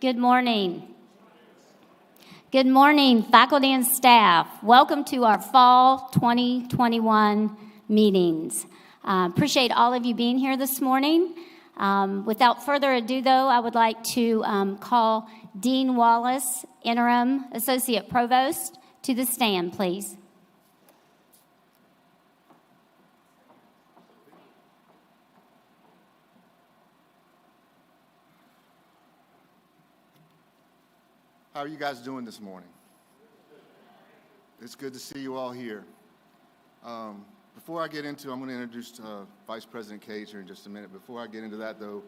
Good morning. Good morning, faculty and staff. Welcome to our Fall 2021 meetings. Appreciate all of you being here this morning. Without further ado, though, I would like to call Dean Wallace, Interim Associate Provost, to the stand, please. How are you guys doing this morning? It's good to see you all here. Before I get into, I'm going to introduce Vice President Cage here in just a minute. Before I get into that, though,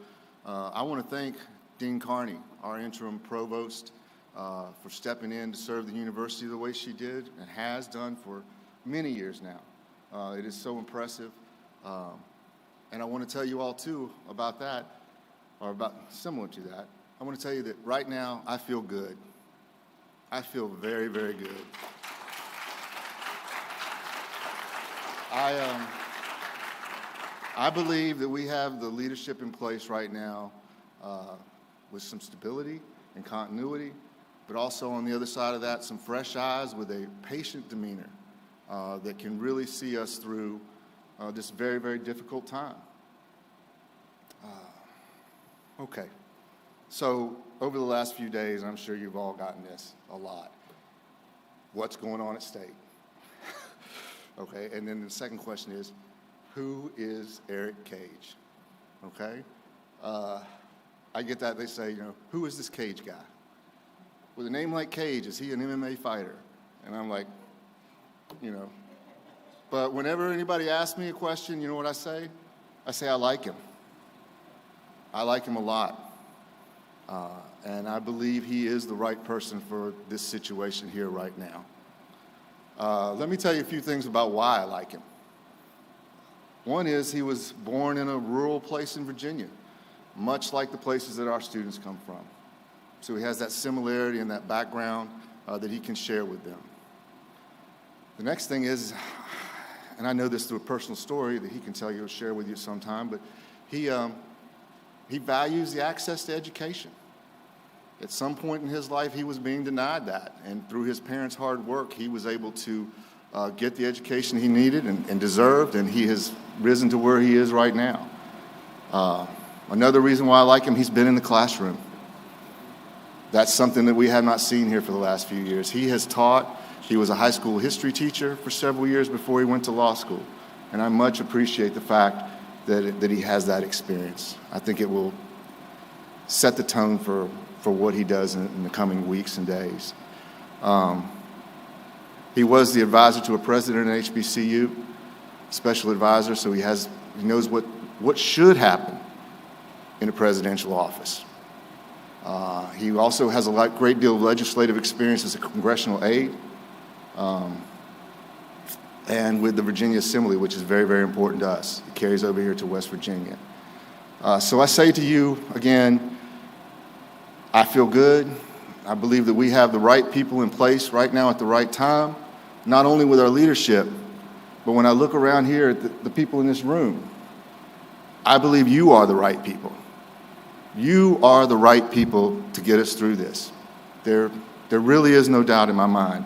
I want to thank Dean Carney, our interim provost, for stepping in to serve the university the way she did and has done for many years now. It is so impressive. And I want to tell you all, too, about that, or about similar to that. I want to tell you that right now, I feel good. I feel very, very good. I believe that we have the leadership in place right now with some stability and continuity, but also on the other side of that, some fresh eyes with a patient demeanor that can really see us through this very, very difficult time. Okay. So over the last few days, I'm sure you've all gotten this a lot. What's going on at State? Okay, and then the second question is, who is Eric Cage? Okay, I get that. They say, who is this Cage guy? With a name like Cage, is he an MMA fighter? And I'm like, But whenever anybody asks me a question, you know what I say? I say I like him. I like him a lot. And I believe he is the right person for this situation here right now. Let me tell you a few things about why I like him. One is he was born in a rural place in Virginia, much like the places that our students come from. So he has that similarity and that background that he can share with them. The next thing is, and I know this through a personal story that he can tell you or share with you sometime, but he values the access to education. At some point in his life, he was being denied that, and through his parents' hard work, he was able to get the education he needed and deserved, and he has risen to where he is right now. Another reason why I like him, he's been in the classroom. That's something that we have not seen here for the last few years. He has taught. He was a high school history teacher for several years before he went to law school, and I much appreciate the fact that he has that experience. I think it will set the tone for what he does in the coming weeks and days. He was the advisor to a president at HBCU, special advisor, so he knows what should happen in a presidential office. He also has a great deal of legislative experience as a congressional aide, and with the Virginia Assembly, which is very, very important to us. It carries over here to West Virginia. So I say to you, again, I feel good. I believe that we have the right people in place right now at the right time, not only with our leadership, but when I look around here at the people in this room, I believe you are the right people. You are the right people to get us through this. There really is no doubt in my mind.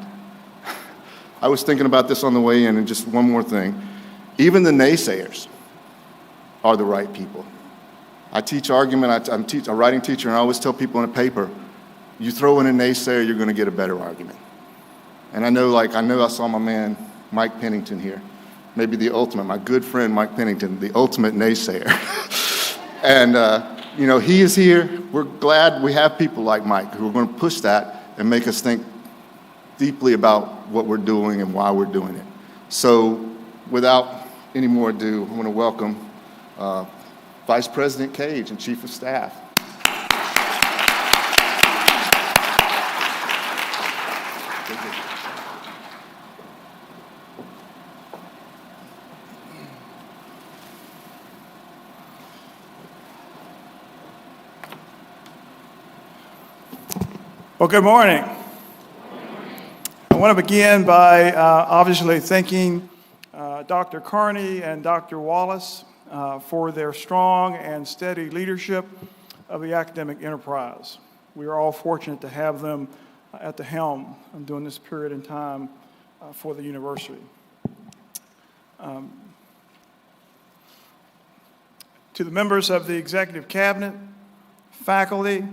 I was thinking about this on the way in, and just one more thing. Even the naysayers are the right people. I teach argument. I'm a writing teacher, and I always tell people in a paper, you throw in a naysayer, you're going to get a better argument. And I know I saw my man, Mike Pennington here, maybe my good friend Mike Pennington, the ultimate naysayer. And, he is here. We're glad we have people like Mike who are going to push that and make us think deeply about what we're doing and why we're doing it. So without any more ado, I want to welcome Vice President Cage and Chief of Staff. Well, good morning. I want to begin by obviously thanking Dr. Carney and Dr. Wallace for their strong and steady leadership of the academic enterprise. We are all fortunate to have them at the helm during this period in time for the university. To the members of the executive cabinet, faculty,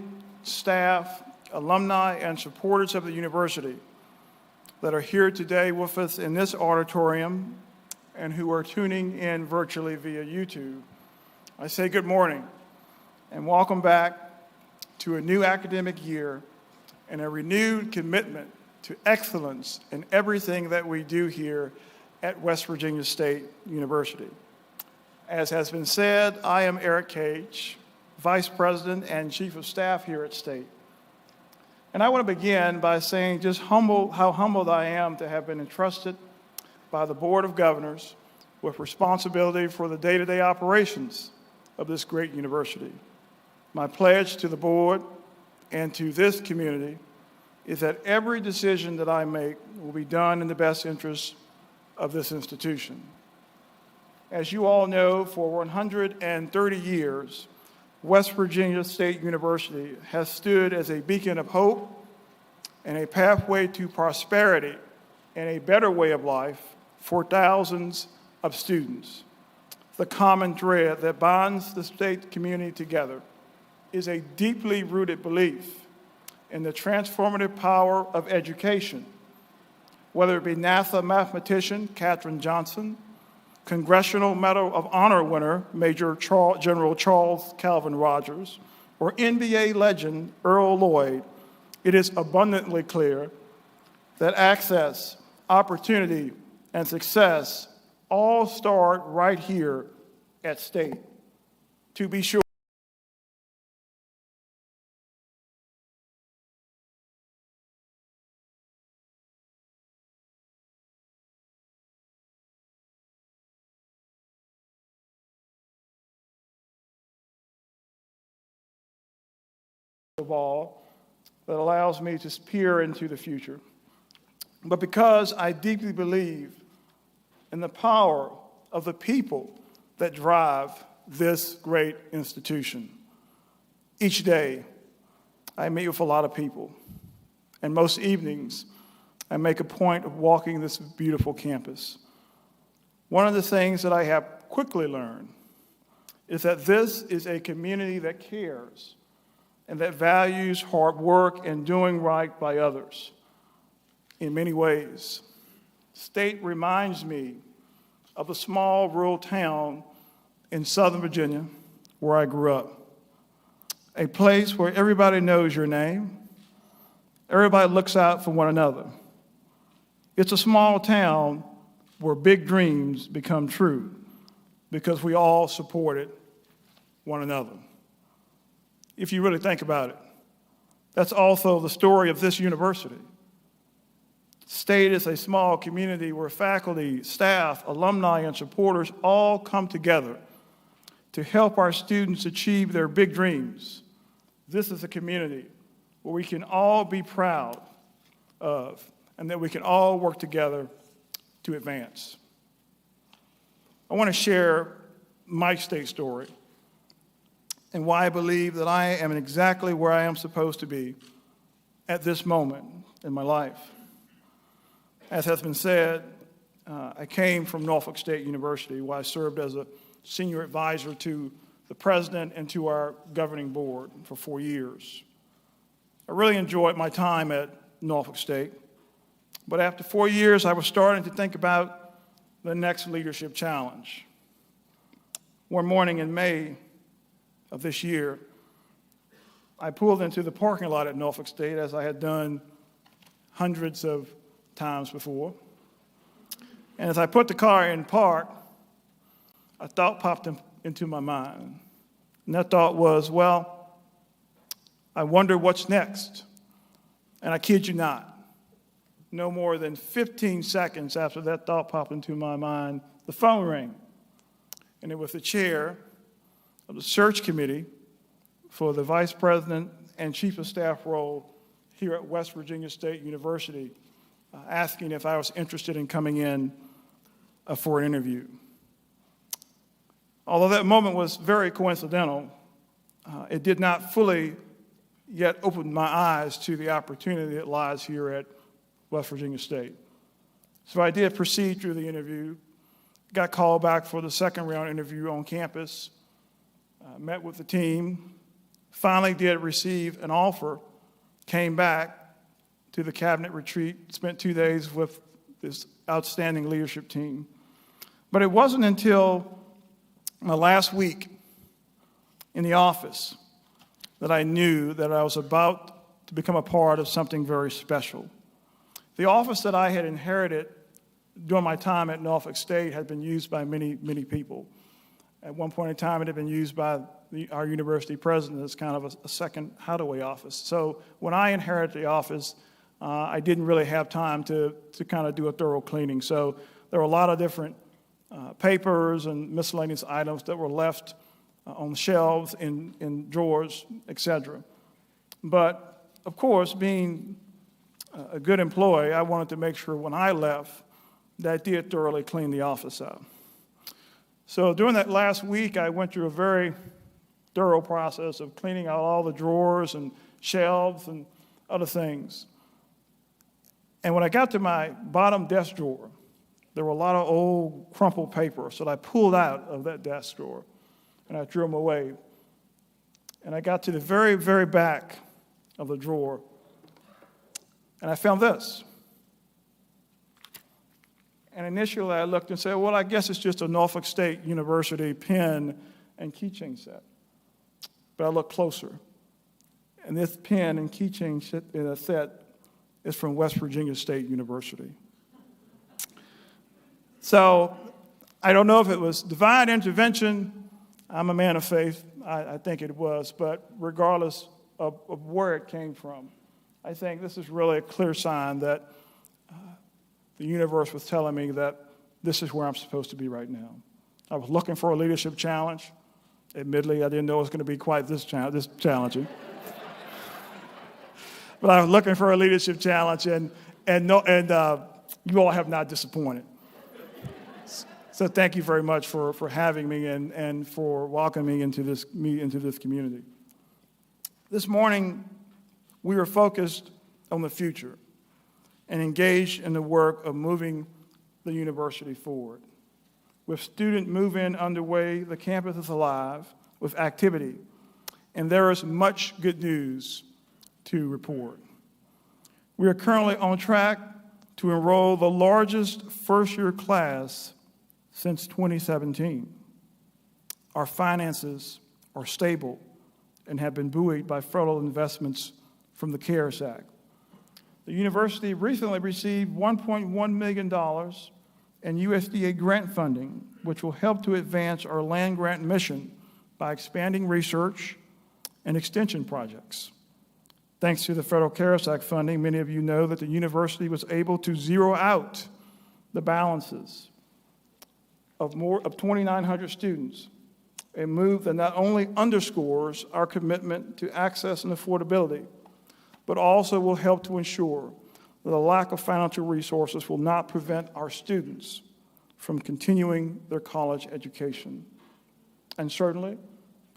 staff, alumni, and supporters of the university that are here today with us in this auditorium and who are tuning in virtually via YouTube, I say good morning and welcome back to a new academic year and a renewed commitment to excellence in everything that we do here at West Virginia State University. As has been said, I am Eric Cage, Vice President and Chief of Staff here at State. And I want to begin by saying just how humbled I am to have been entrusted by the Board of Governors with responsibility for the day-to-day operations of this great university. My pledge to the board and to this community is that every decision that I make will be done in the best interest of this institution. As you all know, for 130 years, West Virginia State University has stood as a beacon of hope and a pathway to prosperity and a better way of life for thousands of students. The common thread that binds the state community together is a deeply rooted belief in the transformative power of education, whether it be NASA mathematician Katherine Johnson, Congressional Medal of Honor winner Major General Charles Calvin Rogers, or NBA legend Earl Lloyd. It is abundantly clear that access, opportunity, and success all start right here at State. To be sure, of all that allows me to peer into the future, but because I deeply believe in the power of the people that drive this great institution. Each day, I meet with a lot of people, and most evenings, I make a point of walking this beautiful campus. One of the things that I have quickly learned is that this is a community that cares and that values hard work and doing right by others. In many ways, State reminds me of a small rural town in Southern Virginia where I grew up. A place where everybody knows your name, everybody looks out for one another. It's a small town where big dreams become true because we all supported one another. If you really think about it, that's also the story of this university. State is a small community where faculty, staff, alumni, and supporters all come together to help our students achieve their big dreams. This is a community where we can all be proud of and that we can all work together to advance. I want to share my State story and why I believe that I am exactly where I am supposed to be at this moment in my life. As has been said, I came from Norfolk State University, where I served as a senior advisor to the president and to our governing board for 4 years. I really enjoyed my time at Norfolk State, but after 4 years, I was starting to think about the next leadership challenge. One morning in May of this year, I pulled into the parking lot at Norfolk State, as I had done hundreds of times before. And as I put the car in park, a thought popped into my mind. And that thought was, well, I wonder what's next. And I kid you not, no more than 15 seconds after that thought popped into my mind, the phone rang. And it was the chair of the search committee for the vice president and chief of staff role here at West Virginia State University, asking if I was interested in coming in for an interview. Although that moment was very coincidental, it did not fully yet opened my eyes to the opportunity that lies here at West Virginia State. So I did proceed through the interview, got called back for the second round interview on campus, met with the team, finally did receive an offer, came back to the cabinet retreat, spent 2 days with this outstanding leadership team. But it wasn't until my last week in the office that I knew that I was about to become a part of something very special. The office that I had inherited during my time at Norfolk State had been used by many, many people. At one point in time, it had been used by our university president as kind of a second hideaway office. So when I inherited the office, I didn't really have time to kind of do a thorough cleaning. So there were a lot of different papers and miscellaneous items that were left on the shelves, in drawers, etc. But, of course, being a good employee, I wanted to make sure when I left that I did thoroughly clean the office out. So during that last week, I went through a very thorough process of cleaning out all the drawers and shelves and other things. And when I got to my bottom desk drawer, there were a lot of old crumpled papers that I pulled out of that desk drawer, and I threw them away. And I got to the very, very back of the drawer, and I found this. And initially I looked and said, well, I guess it's just a Norfolk State University pen and keychain set. But I looked closer, and this pen and keychain set is from West Virginia State University. So I don't know if it was divine intervention. I'm a man of faith. I think it was. But regardless of where it came from, I think this is really a clear sign that the universe was telling me that this is where I'm supposed to be right now. I was looking for a leadership challenge. Admittedly, I didn't know it was going to be quite this challenging. But I was looking for a leadership challenge, and you all have not disappointed. So thank you very much for having me and for welcoming me into this community. This morning, we were focused on the future and engaged in the work of moving the university forward. With student move-in underway, the campus is alive with activity, and there is much good news to report. We are currently on track to enroll the largest first-year class since 2017. Our finances are stable and have been buoyed by federal investments from the CARES Act. The university recently received $1.1 million in USDA grant funding, which will help to advance our land-grant mission by expanding research and extension projects. Thanks to the federal CARES Act funding, many of you know that the university was able to zero out the balances of 2,900 students, a move that not only underscores our commitment to access and affordability, but also will help to ensure that a lack of financial resources will not prevent our students from continuing their college education. And certainly,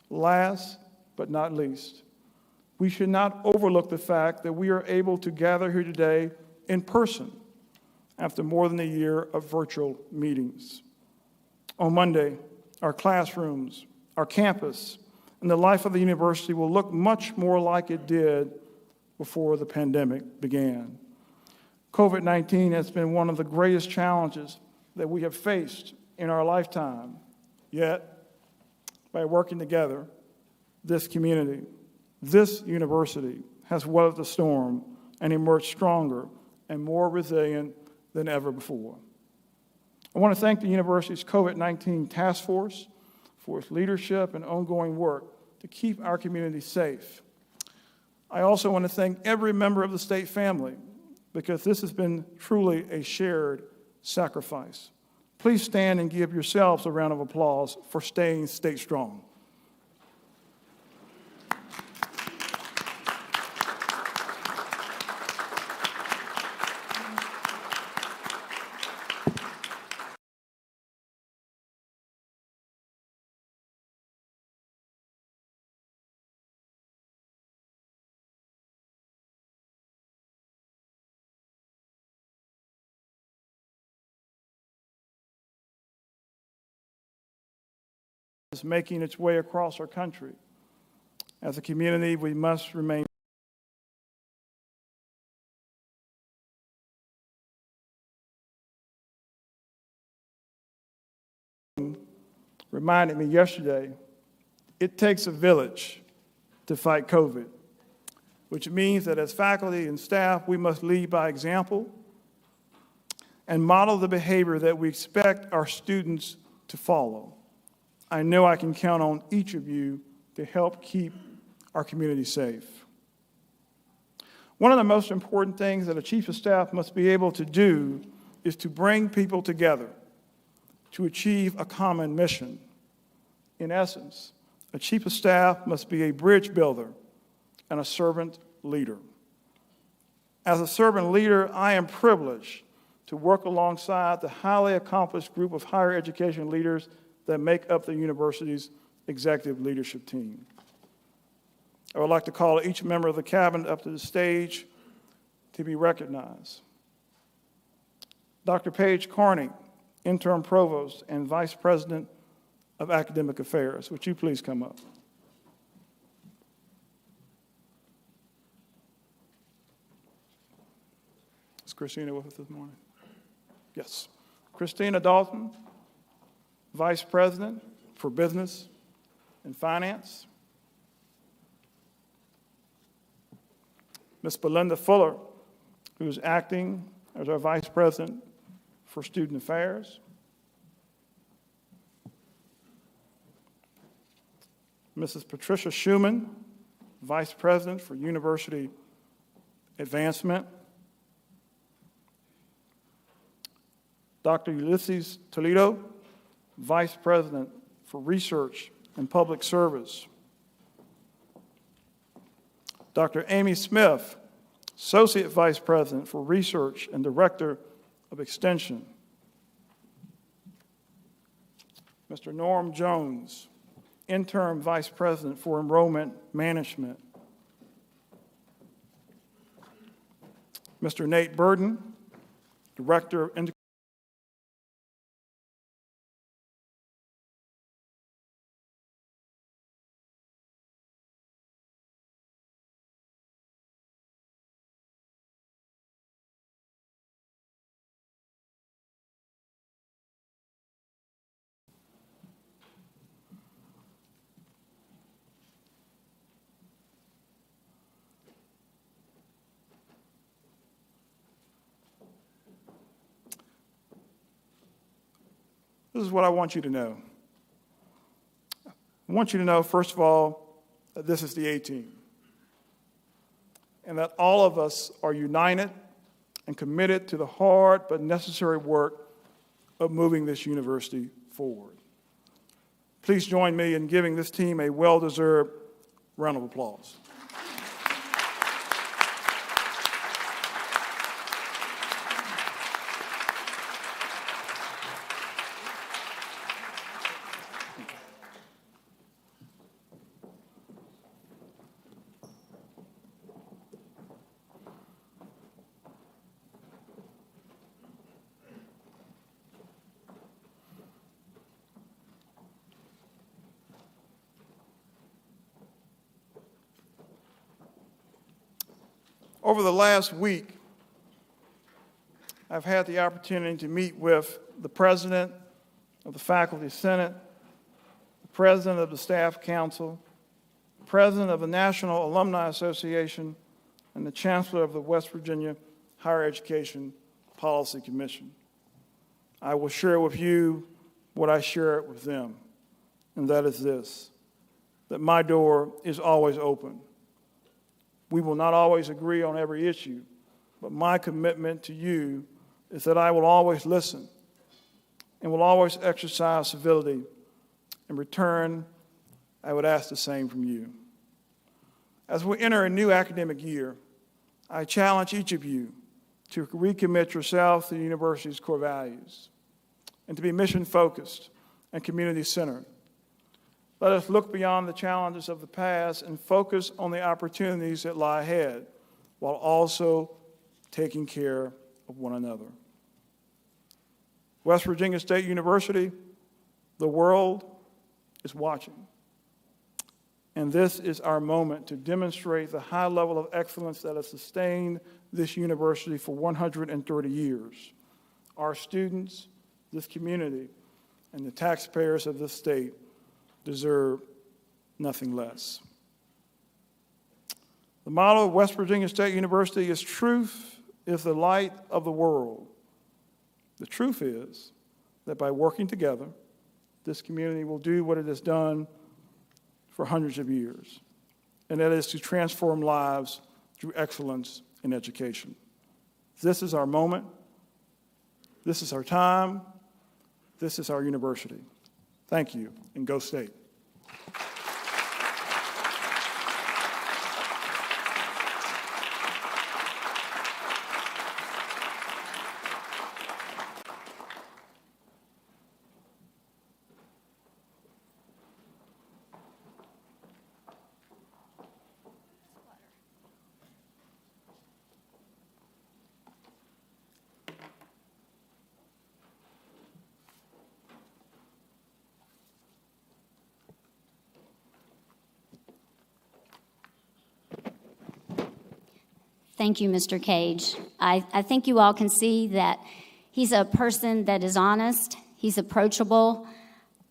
last but not least, we should not overlook the fact that we are able to gather here today in person after more than a year of virtual meetings. On Monday, our classrooms, our campus, and the life of the university will look much more like it did before the pandemic began. COVID-19 has been one of the greatest challenges that we have faced in our lifetime. Yet, by working together, this community, this university has weathered the storm and emerged stronger and more resilient than ever before. I want to thank the university's COVID-19 task force for its leadership and ongoing work to keep our community safe. I also want to thank every member of the state family, because this has been truly a shared sacrifice. Please stand and give yourselves a round of applause for staying state strong. is making its way across our country. As a community, we must remain reminded me yesterday, it takes a village to fight COVID, which means that as faculty and staff, we must lead by example and model the behavior that we expect our students to follow. I know I can count on each of you to help keep our community safe. One of the most important things that a chief of staff must be able to do is to bring people together to achieve a common mission. In essence, a chief of staff must be a bridge builder and a servant leader. As a servant leader, I am privileged to work alongside the highly accomplished group of higher education leaders that make up the university's executive leadership team. I would like to call each member of the cabinet up to the stage to be recognized. Dr. Paige Carney, Interim Provost and Vice President of Academic Affairs. Would you please come up? Is Christina with us this morning? Yes. Christina Dalton, Vice President for Business and Finance. Ms. Belinda Fuller, who is acting as our Vice President for Student Affairs. Mrs. Patricia Schumann, Vice President for University Advancement. Dr. Ulysses Toledo, Vice President for Research and Public Service. Dr. Amy Smith, Associate Vice President for Research and Director of Extension. Mr. Norm Jones, Interim Vice President for Enrollment Management. Mr. Nate Burden, Director of Education. This is what I want you to know. I want you to know, first of all, that this is the A-team, and that all of us are united and committed to the hard but necessary work of moving this university forward. Please join me in giving this team a well-deserved round of applause. Over the last week, I've had the opportunity to meet with the President of the Faculty Senate, the President of the Staff Council, the President of the National Alumni Association, and the Chancellor of the West Virginia Higher Education Policy Commission. I will share with you what I share with them, and that is this, that my door is always open. We will not always agree on every issue, but my commitment to you is that I will always listen and will always exercise civility. In return, I would ask the same from you. As we enter a new academic year, I challenge each of you to recommit yourself to the university's core values and to be mission-focused and community-centered. Let us look beyond the challenges of the past and focus on the opportunities that lie ahead, while also taking care of one another. West Virginia State University, the world is watching. And this is our moment to demonstrate the high level of excellence that has sustained this university for 130 years. Our students, this community, and the taxpayers of this state deserve nothing less. The motto of West Virginia State University is "Truth is the light of the world." The truth is that by working together, this community will do what it has done for hundreds of years, and that is to transform lives through excellence in education. This is our moment. This is our time. This is our university. Thank you, and go State. Thank you, Mr. Cage. I think you all can see that he's a person that is honest, he's approachable,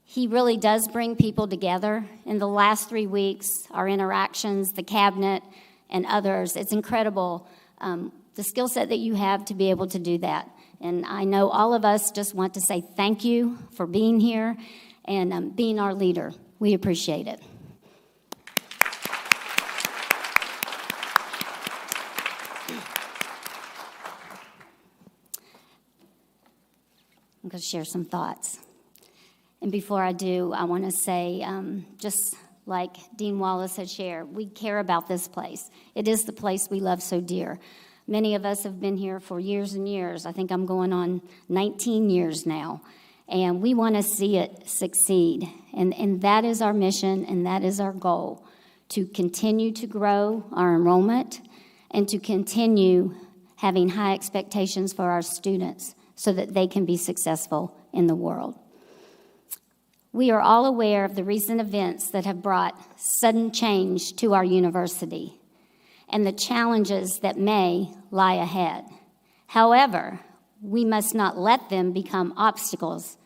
he really does bring people together. In the last 3 weeks, our interactions, the cabinet, and others, it's incredible the skill set that you have to be able to do that. And I know all of us just want to say thank you for being here and being our leader. We appreciate it. I'm going to share some thoughts. And before I do, I want to say, just like Dean Wallace had shared, we care about this place. It is the place we love so dear. Many of us have been here for years and years. I think I'm going on 19 years now. And we want to see it succeed. And that is our mission, and that is our goal, to continue to grow our enrollment and to continue having high expectations for our students so that they can be successful in the world. We are all aware of the recent events that have brought sudden change to our university and the challenges that may lie ahead. However, we must not let them become obstacles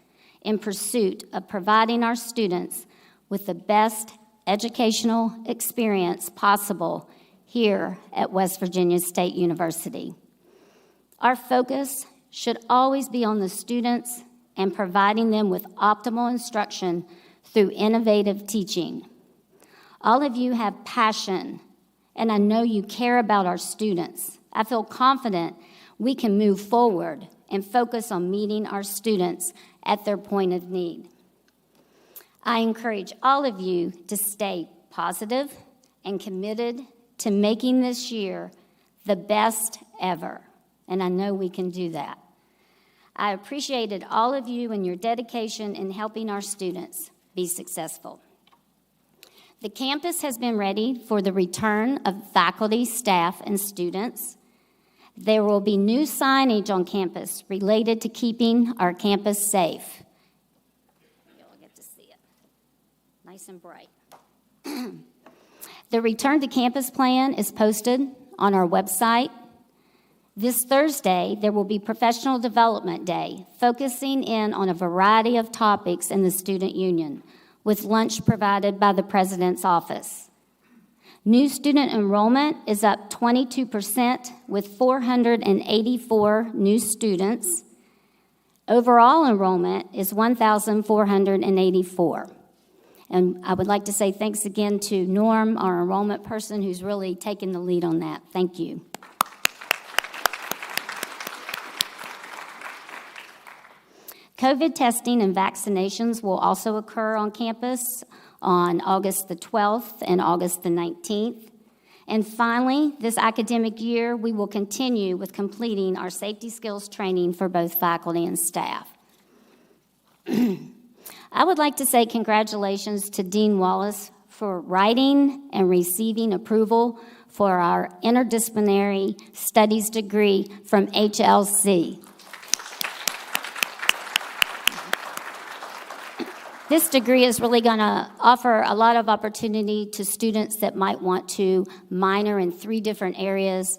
in pursuit of providing our students with the best educational experience possible here at West Virginia State University. Our focus should always be on the students and providing them with optimal instruction through innovative teaching. All of you have passion, and I know you care about our students. I feel confident we can move forward and focus on meeting our students at their point of need. I encourage all of you to stay positive and committed to making this year the best ever. And I know we can do that. I appreciated all of you and your dedication in helping our students be successful. The campus has been ready for the return of faculty, staff, and students. There will be new signage on campus related to keeping our campus safe. You'll get to see it. Nice and bright. The Return to Campus plan is posted on our website. This Thursday, there will be Professional Development Day, focusing in on a variety of topics in the Student Union, with lunch provided by the President's office. New student enrollment is up 22% with 484 new students. Overall enrollment is 1,484. And I would like to say thanks again to Norm, our enrollment person, who's really taken the lead on that. Thank you. COVID testing and vaccinations will also occur on campus on August the 12th and August the 19th. And finally, this academic year, we will continue with completing our safety skills training for both faculty and staff. I would like to say congratulations to Dean Wallace for writing and receiving approval for our interdisciplinary studies degree from HLC. This degree is really going to offer a lot of opportunity to students that might want to minor in 3 different areas,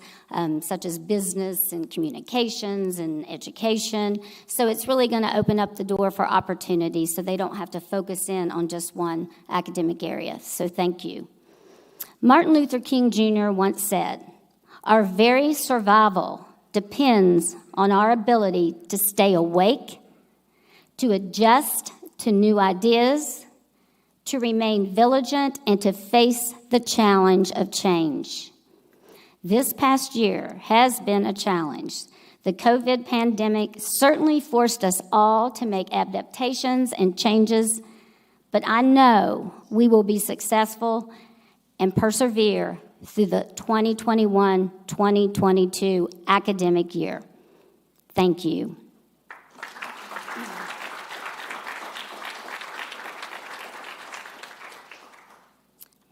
such as business and communications and education. So it's really going to open up the door for opportunity so they don't have to focus in on just one academic area. So thank you. Martin Luther King Jr. once said, "Our very survival depends on our ability to stay awake, to adjust to new ideas, to remain vigilant, and to face the challenge of change." This past year has been a challenge. The COVID pandemic certainly forced us all to make adaptations and changes, but I know we will be successful and persevere through the 2021-2022 academic year. Thank you.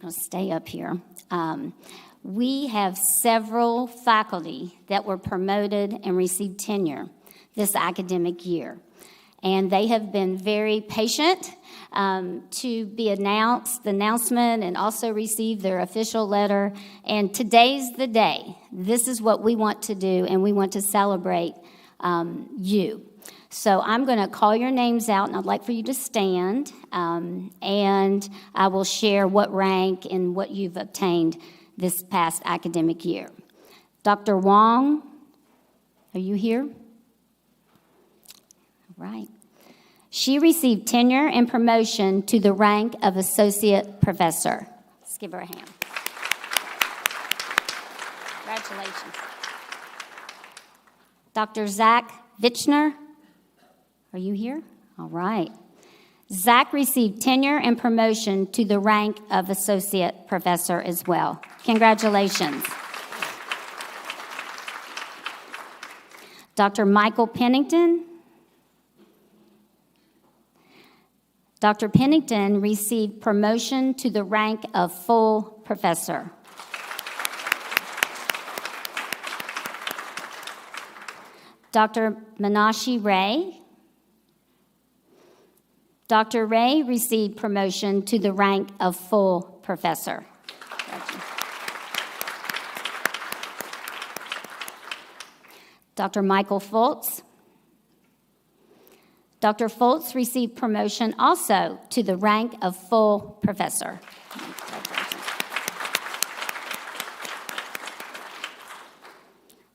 I'll stay up here. We have several faculty that were promoted and received tenure this academic year. And they have been very patient to be announced, the announcement, and also receive their official letter. And today's the day. This is what we want to do, and we want to celebrate you. So I'm going to call your names out, and I'd like for you to stand, and I will share what rank and what you've obtained this past academic year. Dr. Wong, are you here? All right. She received tenure and promotion to the rank of associate professor. Let's give her a hand. Congratulations. Dr. Zach Vichner, are you here? All right. Zach received tenure and promotion to the rank of associate professor as well. Congratulations. Dr. Michael Pennington. Dr. Pennington received promotion to the rank of full professor. Dr. Manashi Ray. Dr. Ray received promotion to the rank of full professor. Dr. Michael Fultz. Dr. Fultz received promotion also to the rank of full professor.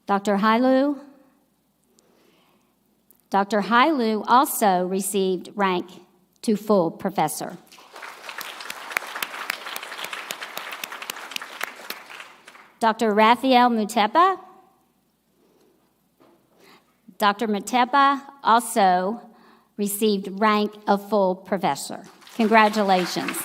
Dr. Hailu. Dr. Hailu also received rank to full professor. Dr. Raphael Mutepa. Dr. Mutepa also received rank of full professor. Congratulations.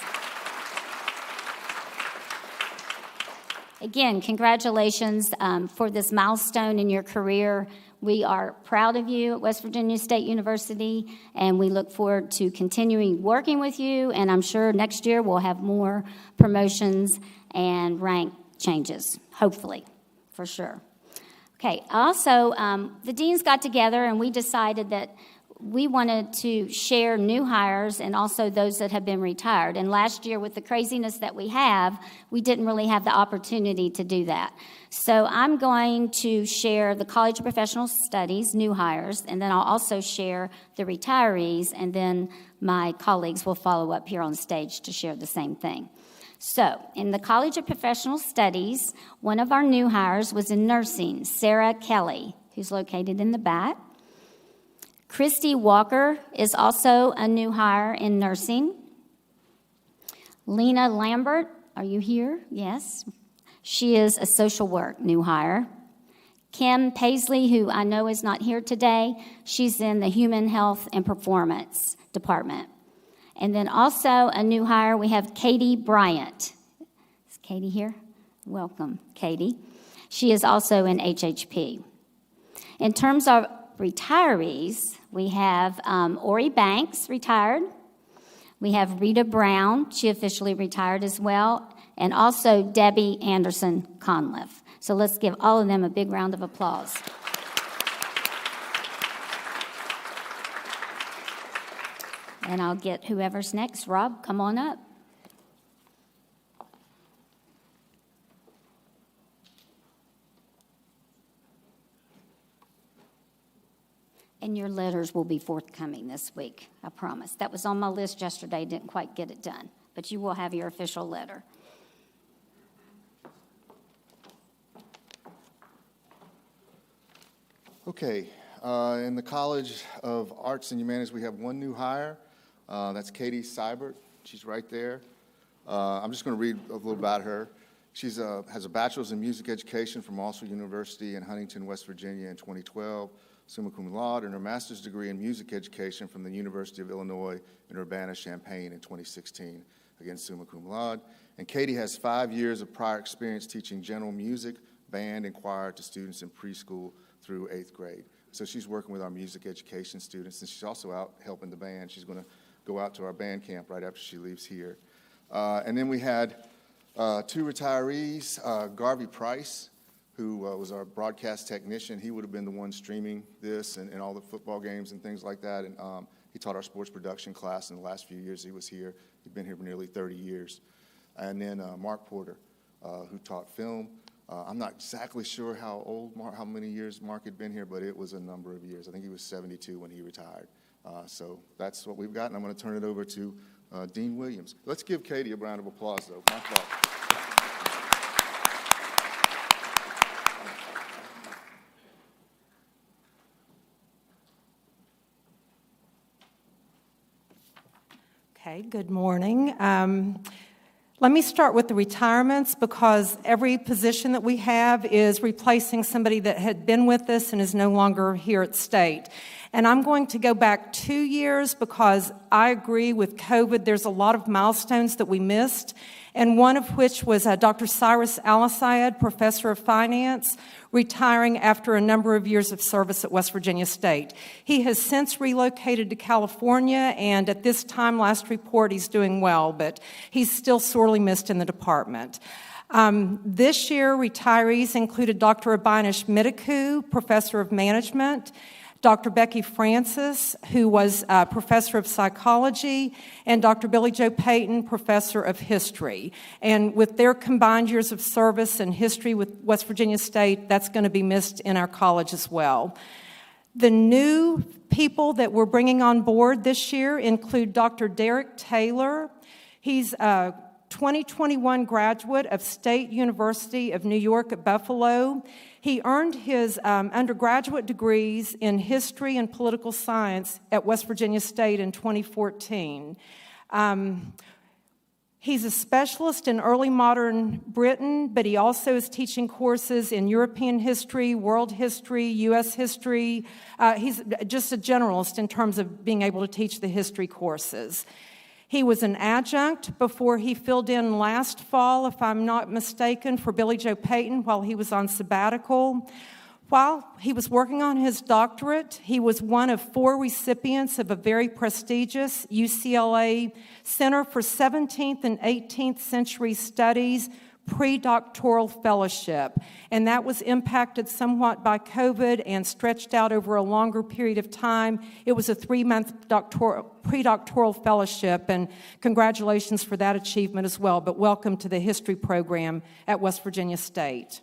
Again, congratulations for this milestone in your career. We are proud of you at West Virginia State University, and we look forward to continuing working with you, and I'm sure next year we'll have more promotions and rank changes, hopefully, for sure. Okay, also, the deans got together and we decided that we wanted to share new hires and also those that have been retired. And last year, with the craziness that we have, we didn't really have the opportunity to do that. So I'm going to share the College of Professional Studies new hires, and then I'll also share the retirees, and then my colleagues will follow up here on stage to share the same thing. So, in the College of Professional Studies, one of our new hires was in nursing, Sarah Kelly, who's located in the back. Christy Walker is also a new hire in nursing. Lena Lambert, are you here? Yes. She is a social work new hire. Kim Paisley, who I know is not here today, she's in the Human Health and Performance Department. And then also a new hire, we have Katie Bryant. Is Katie here? Welcome, Katie. She is also in HHP. In terms of retirees, we have Ori Banks, retired. We have Rita Brown, she officially retired as well, and also Debbie Anderson Conliffe. So let's give all of them a big round of applause. And I'll get whoever's next. Rob, come on up. And your letters will be forthcoming this week, I promise. That was on my list yesterday, didn't quite get it done. But you will have your official letter. Okay, in the College of Arts and Humanities, we have one new hire. That's Katie Seibert. She's right there. I'm just going to read a little about her. She has a bachelor's in music education from Marshall University in Huntington, West Virginia in 2012, summa cum laude, and her master's degree in music education from the University of Illinois in Urbana-Champaign in 2016, again, summa cum laude. And Katie has 5 years of prior experience teaching general music, band, and choir to students in preschool through 8th grade. So she's working with our music education students, and she's also out helping the band. She's going to go out to our band camp right after she leaves here. And then we had 2 retirees, Garvey Price, who was our broadcast technician. He would have been the one streaming this and all the football games and things like that. And he taught our sports production class in the last few years he was here. He'd been here for nearly 30 years. And then Mark Porter, who taught film. I'm not exactly sure how many years Mark had been here, but it was a number of years. I think he was 72 when he retired. So that's what we've got, and I'm going to turn it over to Dean Williams. Let's give Katie a round of applause, though. My fault. Okay, good morning. Let me start with the retirements because every position that we have is replacing somebody that had been with us and is no longer here at State. And I'm going to go back 2 years because I agree with COVID. There's a lot of milestones that we missed, and one of which was Dr. Cyrus Al-Assayed, professor of finance, retiring after a number of years of service at West Virginia State. He has since relocated to California, and at this time, last report, he's doing well, but he's still sorely missed in the department. This year, retirees included Dr. Abinish Midaku, professor of management, Dr. Becky Francis, who was a professor of psychology, and Dr. Billy Joe Payton, professor of history. And with their combined years of service and history with West Virginia State, that's going to be missed in our college as well. The new people that we're bringing on board this year include Dr. Derek Taylor. He's a 2021 graduate of State University of New York at Buffalo. He earned his undergraduate degrees in history and political science at West Virginia State in 2014. He's a specialist in early modern Britain, but he also is teaching courses in European history, world history, U.S. history. He's just a generalist in terms of being able to teach the history courses. He was an adjunct before he filled in last fall, if I'm not mistaken, for Billy Joe Payton while he was on sabbatical. While he was working on his doctorate, he was one of 4 recipients of a very prestigious UCLA Center for 17th and 18th Century Studies pre-doctoral fellowship, and that was impacted somewhat by COVID and stretched out over a longer period of time. It was a 3-month pre-doctoral fellowship, and congratulations for that achievement as well, but welcome to the history program at West Virginia State.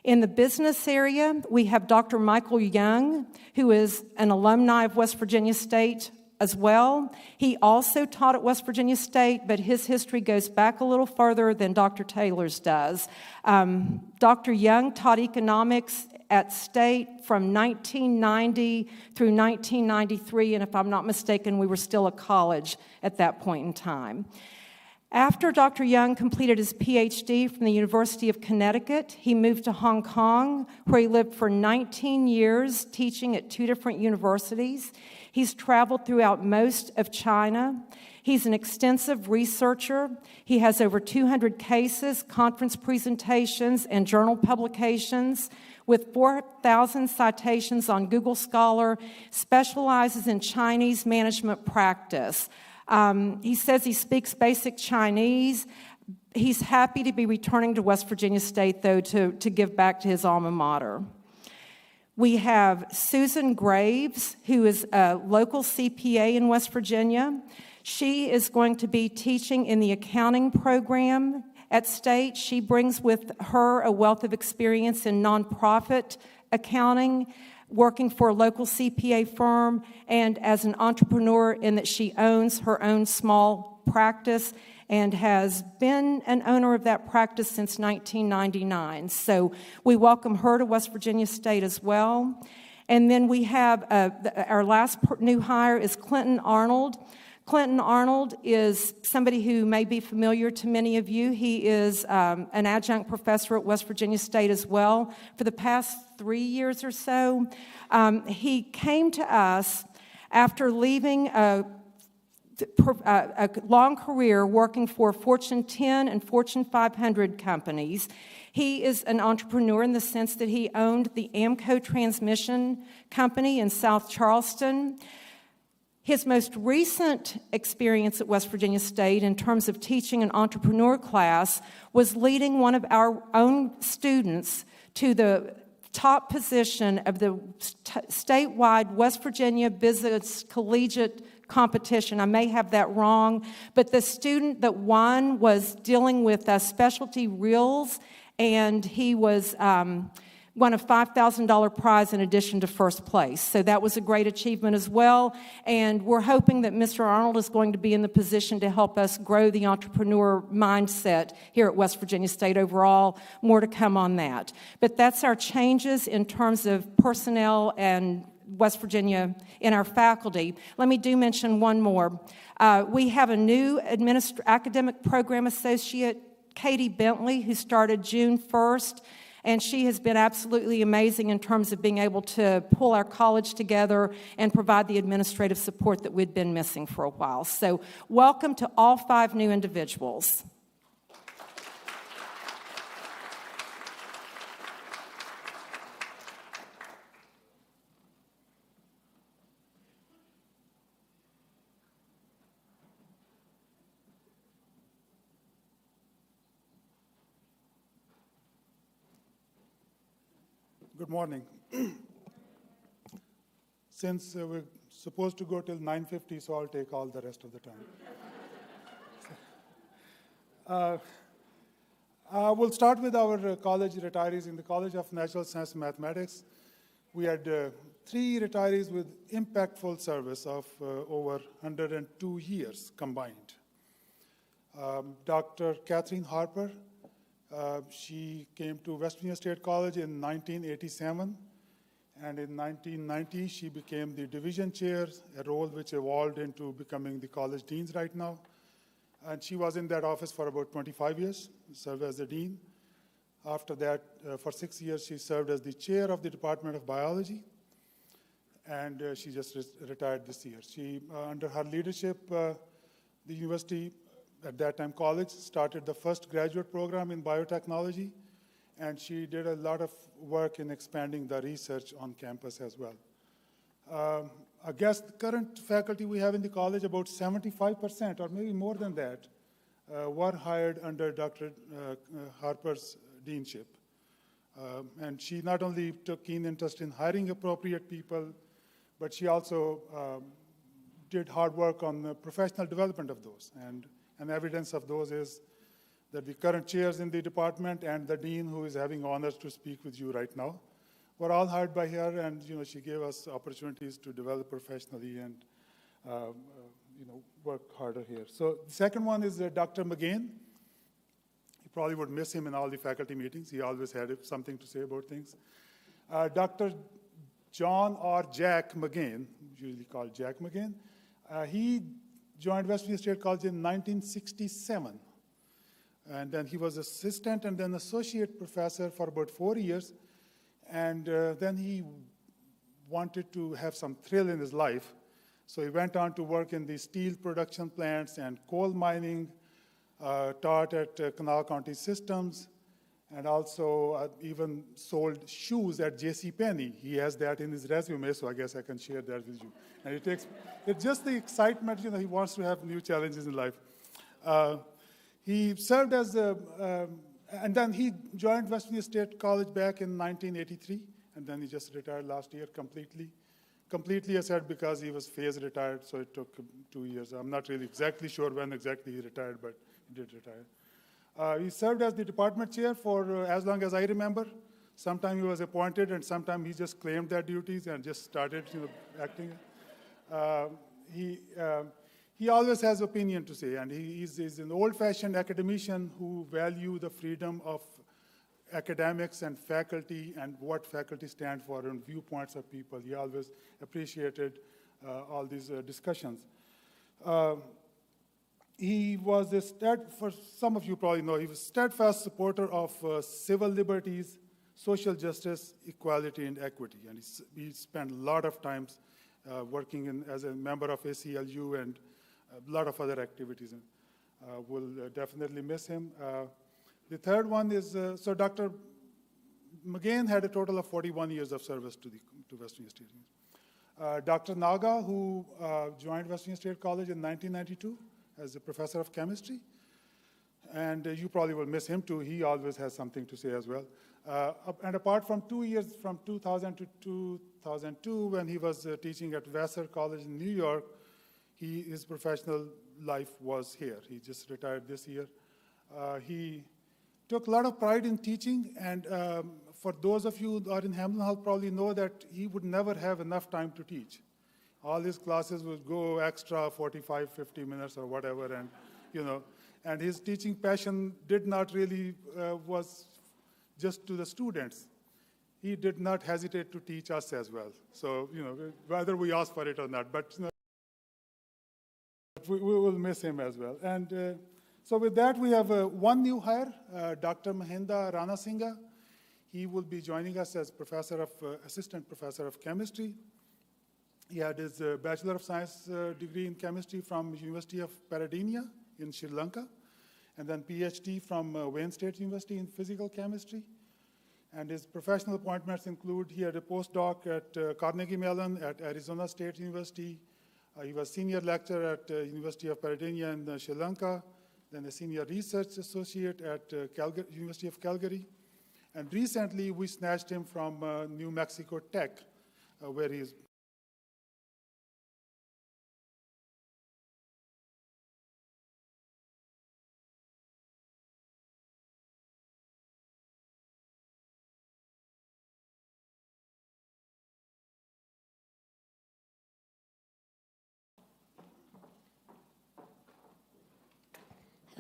In the business area, we have Dr. Michael Young, who is an alumni of West Virginia State as well. He also taught at West Virginia State, but his history goes back a little further than Dr. Taylor's does. Dr. Young taught economics at State from 1990 through 1993, and if I'm not mistaken, we were still a college at that point in time. After Dr. Young completed his PhD from the University of Connecticut, he moved to Hong Kong, where he lived for 19 years, teaching at 2 different universities. He's traveled throughout most of China. He's an extensive researcher. He has over 200 cases, conference presentations, and journal publications. With 4,000 citations on Google Scholar, specializes in Chinese management practice. He says he speaks basic Chinese. He's happy to be returning to West Virginia State, though, to give back to his alma mater. We have Susan Graves, who is a local CPA in West Virginia. She is going to be teaching in the accounting program at State. She brings with her a wealth of experience in nonprofit accounting, working for a local CPA firm, and as an entrepreneur in that she owns her own small practice and has been an owner of that practice since 1999. So we welcome her to West Virginia State as well. And then we have our last new hire is Clinton Arnold. Clinton Arnold is somebody who may be familiar to many of you. He is an adjunct professor at West Virginia State as well. For the past 3 years or so, he came to us after leaving a long career working for Fortune 10 and Fortune 500 companies. He is an entrepreneur in the sense that he owned the Amco Transmission Company in South Charleston. His most recent experience at West Virginia State in terms of teaching an entrepreneur class was leading one of our own students to the top position of the statewide West Virginia Business Collegiate competition. I may have that wrong, but the student that won was dealing with specialty reels, and he was won a $5,000 prize in addition to first place. So that was a great achievement as well, and we're hoping that Mr. Arnold is going to be in the position to help us grow the entrepreneur mindset here at West Virginia State overall. More to come on that. But that's our changes in terms of personnel and West Virginia in our faculty. Let me do mention one more. We have a new academic program associate, Katie Bentley, who started June 1st, and she has been absolutely amazing in terms of being able to pull our college together and provide the administrative support that we'd been missing for a while. So welcome to all 5 new individuals. Good morning. Since we're supposed to go till 9:50, so I'll take all the rest of the time. We'll start with our college retirees. In the College of Natural Science and Mathematics, we had 3 retirees with impactful service of over 102 years combined. Dr. Catherine Harper, she came to West Virginia State College in 1987, and in 1990 she became the division chair, a role which evolved into becoming the college deans right now. And she was in that office for about 25 years, served as the dean. After that, for 6 years, she served as the chair of the Department of Biology, and she just retired this year. Under her leadership, the university, at that time college, started the first graduate program in biotechnology, and she did a lot of work in expanding the research on campus as well. I guess the current faculty we have in the college, about 75% or maybe more than that, were hired under Dr. Harper's deanship. And she not only took keen interest in hiring appropriate people, but she also did hard work on the professional development of those. And evidence of those is that the current chairs in the department and the dean, who is having honors to speak with you right now, were all hired by her, and she gave us opportunities to develop professionally and work harder here. So the second one is Dr. McGain. You probably would miss him in all the faculty meetings. He always had something to say about things. Dr. John or Jack McGain, usually called Jack McGain, he joined West Virginia State College in 1967. And then he was assistant and then associate professor for about 4 years. And then he wanted to have some thrill in his life. So he went on to work in the steel production plants and coal mining, taught at Kanawha County Systems, and also even sold shoes at JCPenney. He has that in his resume, so I guess I can share that with you. And it's just the excitement, he wants to have new challenges in life. He served as and then he joined West Virginia State College back in 1983 and then he just retired last year completely. Completely, I said, because he was phase retired, so it took 2 years. I'm not really exactly sure when exactly he retired, but he did retire. He served as the department chair for as long as I remember. Sometime he was appointed, and sometime he just claimed their duties and just started acting. He always has opinion to say, and he's an old-fashioned academician who value the freedom of academics and faculty and what faculty stand for and viewpoints of people. He always appreciated all these discussions. He was for some of you probably know, he was a steadfast supporter of civil liberties, social justice, equality, and equity. And he spent a lot of times working as a member of ACLU and a lot of other activities. We'll definitely miss him. The third one is, so Dr. McGain had a total of 41 years of service to West Virginia State. Dr. Naga, who joined West Virginia State College in 1992 as a professor of chemistry, and you probably will miss him too. He always has something to say as well. And apart from 2 years, from 2000 to 2002, when he was teaching at Vassar College in New York, his professional life was here. He just retired this year. He took a lot of pride in teaching, and for those of you who are in Hamlin Hall probably know that he would never have enough time to teach. All his classes would go extra 45, 50 minutes or whatever, and and his teaching passion did not really was just to the students. He did not hesitate to teach us as well. So, whether we ask for it or not, but we will miss him as well. And so with that, we have one new hire, Dr. Mahinda Ranasinghe. He will be joining us as assistant professor of chemistry. He had his Bachelor of Science degree in chemistry from University of Peradeniya in Sri Lanka, and then PhD from Wayne State University in physical chemistry. And his professional appointments include, he had a postdoc at Carnegie Mellon, at Arizona State University. He was senior lecturer at University of Peradeniya in Sri Lanka, then a senior research associate at University of Calgary. And recently, we snatched him from New Mexico Tech, where he is.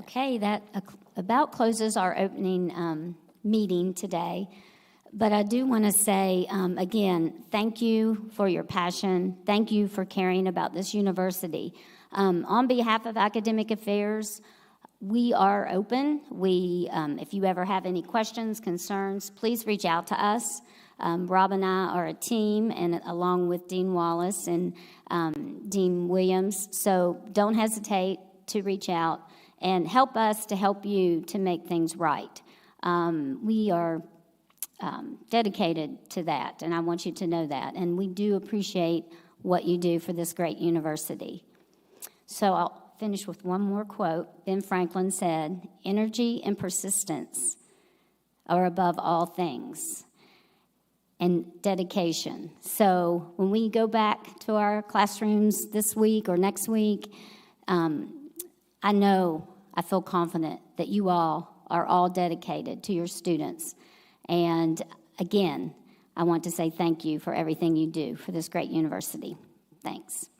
Okay, that about closes our opening meeting today. But I do want to say, again, thank you for your passion. Thank you for caring about this university. On behalf of Academic Affairs, we are open. If you ever have any questions, concerns, please reach out to us. Rob and I are a team, and along with Dean Wallace and Dean Williams. So don't hesitate to reach out and help us to help you to make things right. We are dedicated to that, and I want you to know that. And we do appreciate what you do for this great university. So I'll finish with one more quote. Ben Franklin said, "Energy and persistence are above all things, and dedication." So when we go back to our classrooms this week or next week, I feel confident that you all are all dedicated to your students. And again, I want to say thank you for everything you do for this great university. Thanks.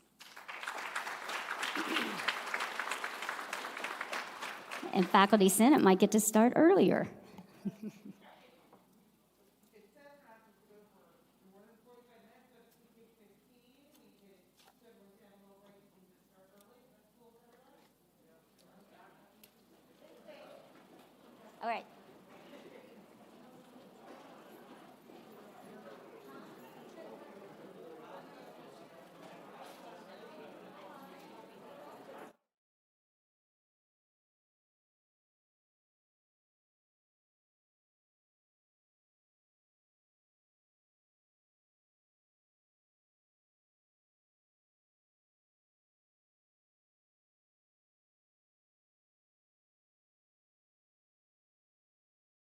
And Faculty Senate might get to start earlier. All right.